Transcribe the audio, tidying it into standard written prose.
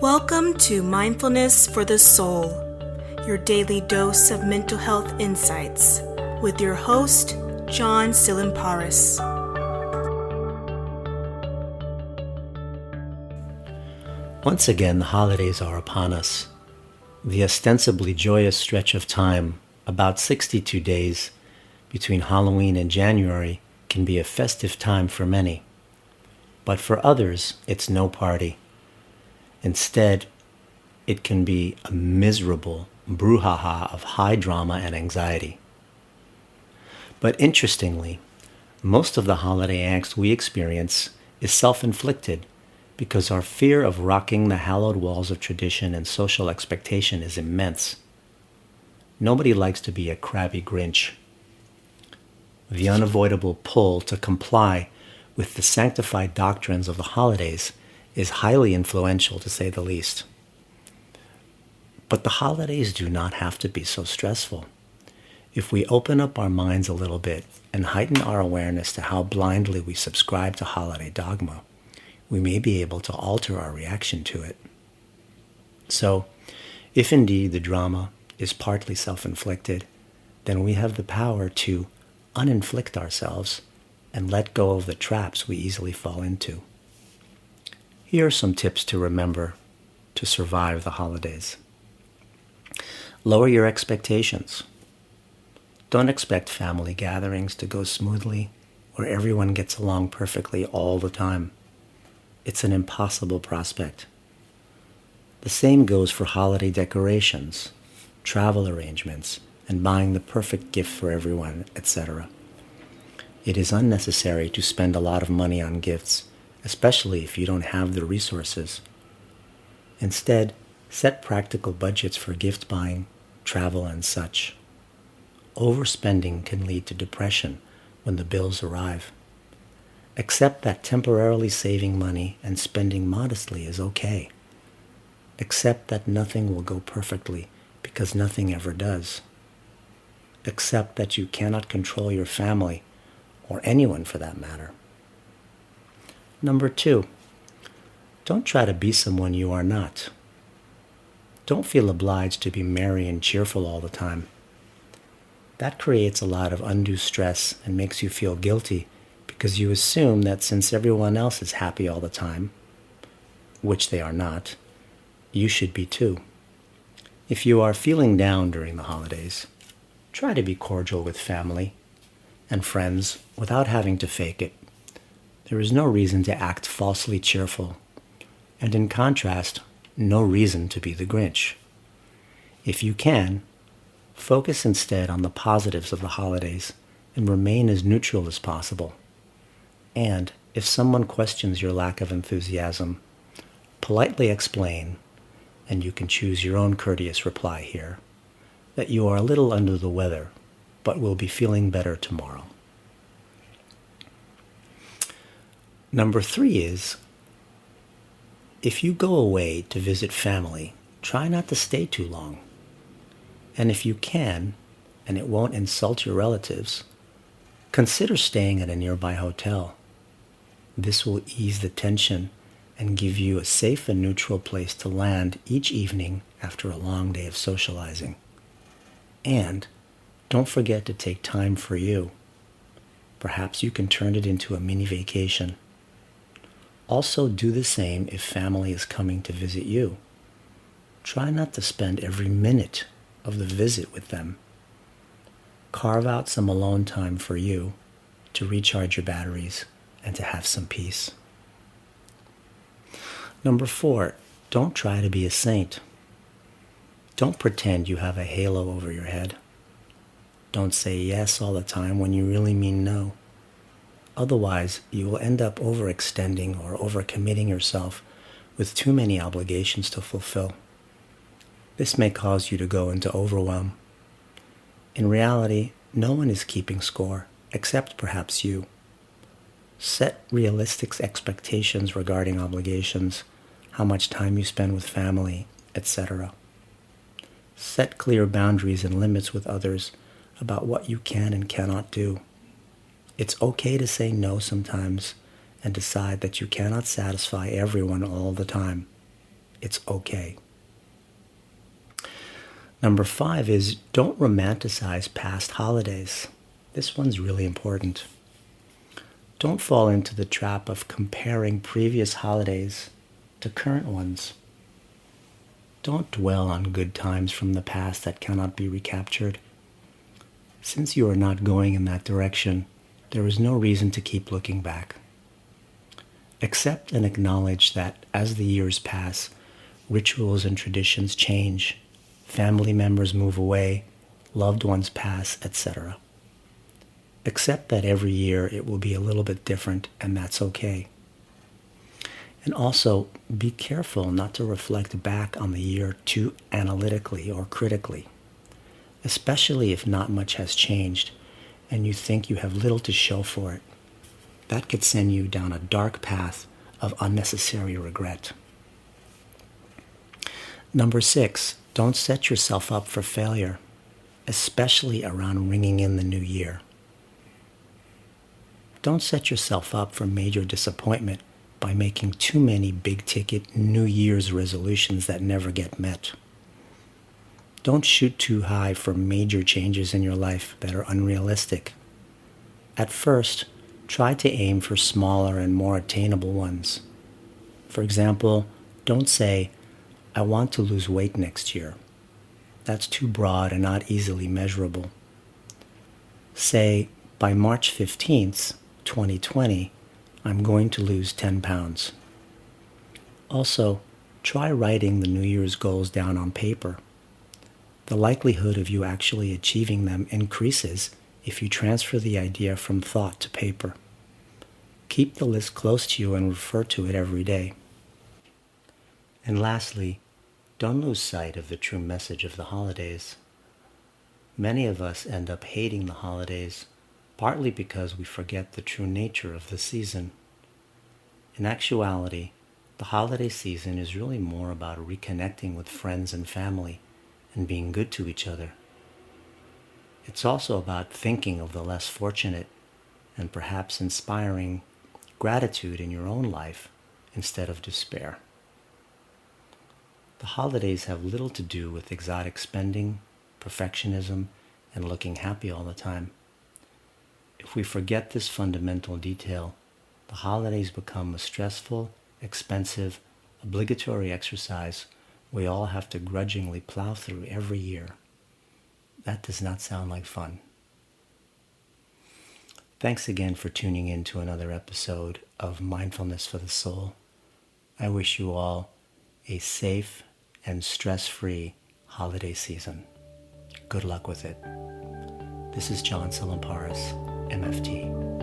Welcome to Mindfulness for the Soul, your daily dose of mental health insights, with your host, John Silimparis. Once again, the holidays are upon us. The ostensibly joyous stretch of time, about 62 days, between Halloween and January, can be a festive time for many. But for others, it's no party. Instead, it can be a miserable brouhaha of high drama and anxiety. But interestingly, most of the holiday angst we experience is self-inflicted because our fear of rocking the hallowed walls of tradition and social expectation is immense. Nobody likes to be a crabby Grinch. The unavoidable pull to comply with the sanctified doctrines of the holidays is highly influential, to say the least. But the holidays do not have to be so stressful. If we open up our minds a little bit and heighten our awareness to how blindly we subscribe to holiday dogma, we may be able to alter our reaction to it. So, if indeed the drama is partly self-inflicted, then we have the power to uninflict ourselves and let go of the traps we easily fall into. Here are some tips to remember to survive the holidays. Lower your expectations. Don't expect family gatherings to go smoothly where everyone gets along perfectly all the time. It's an impossible prospect. The same goes for holiday decorations, travel arrangements, and buying the perfect gift for everyone, etc. It is unnecessary to spend a lot of money on gifts, especially if you don't have the resources. Instead, set practical budgets for gift buying, travel, and such. Overspending can lead to depression when the bills arrive. Accept that temporarily saving money and spending modestly is okay. Accept that nothing will go perfectly because nothing ever does. Accept that you cannot control your family, or anyone for that matter. Number 2, don't try to be someone you are not. Don't feel obliged to be merry and cheerful all the time. That creates a lot of undue stress and makes you feel guilty because you assume that since everyone else is happy all the time, which they are not, you should be too. If you are feeling down during the holidays, try to be cordial with family and friends without having to fake it. There is no reason to act falsely cheerful, and in contrast, no reason to be the Grinch. If you can, focus instead on the positives of the holidays and remain as neutral as possible. And if someone questions your lack of enthusiasm, politely explain, and you can choose your own courteous reply here, that you are a little under the weather, but will be feeling better tomorrow. Number 3 is, if you go away to visit family, try not to stay too long. And if you can, and it won't insult your relatives, consider staying at a nearby hotel. This will ease the tension and give you a safe and neutral place to land each evening after a long day of socializing. And don't forget to take time for you. Perhaps you can turn it into a mini vacation. Also, do the same if family is coming to visit you. Try not to spend every minute of the visit with them. Carve out some alone time for you to recharge your batteries and to have some peace. Number 4, don't try to be a saint. Don't pretend you have a halo over your head. Don't say yes all the time when you really mean no. Otherwise, you will end up overextending or overcommitting yourself with too many obligations to fulfill. This may cause you to go into overwhelm. In reality, no one is keeping score, except perhaps you. Set realistic expectations regarding obligations, how much time you spend with family, etc. Set clear boundaries and limits with others about what you can and cannot do. It's okay to say no sometimes and decide that you cannot satisfy everyone all the time. It's okay. Number 5 is don't romanticize past holidays. This one's really important. Don't fall into the trap of comparing previous holidays to current ones. Don't dwell on good times from the past that cannot be recaptured. Since you are not going in that direction, there is no reason to keep looking back. Accept and acknowledge that as the years pass, rituals and traditions change, family members move away, loved ones pass, etc. Accept that every year it will be a little bit different, and that's okay. And also, be careful not to reflect back on the year too analytically or critically, especially if not much has changed and you think you have little to show for it. That could send you down a dark path of unnecessary regret. Number 6, don't set yourself up for failure, especially around ringing in the new year. Don't set yourself up for major disappointment by making too many big-ticket New Year's resolutions that never get met. Don't shoot too high for major changes in your life that are unrealistic. At first, try to aim for smaller and more attainable ones. For example, don't say, "I want to lose weight next year." That's too broad and not easily measurable. Say, by March 15th, 2020, I'm going to lose 10 pounds. Also, try writing the New Year's goals down on paper. The likelihood of you actually achieving them increases if you transfer the idea from thought to paper. Keep the list close to you and refer to it every day. And lastly, don't lose sight of the true message of the holidays. Many of us end up hating the holidays, partly because we forget the true nature of the season. In actuality, the holiday season is really more about reconnecting with friends and family and being good to each other. It's also about thinking of the less fortunate and perhaps inspiring gratitude in your own life instead of despair. The holidays have little to do with exotic spending, perfectionism, and looking happy all the time. If we forget this fundamental detail, the holidays become a stressful, expensive, obligatory exercise we all have to grudgingly plow through every year. That does not sound like fun. Thanks again for tuning in to another episode of Mindfulness for the Soul. I wish you all a safe and stress-free holiday season. Good luck with it. This is John Silimparis, MFT.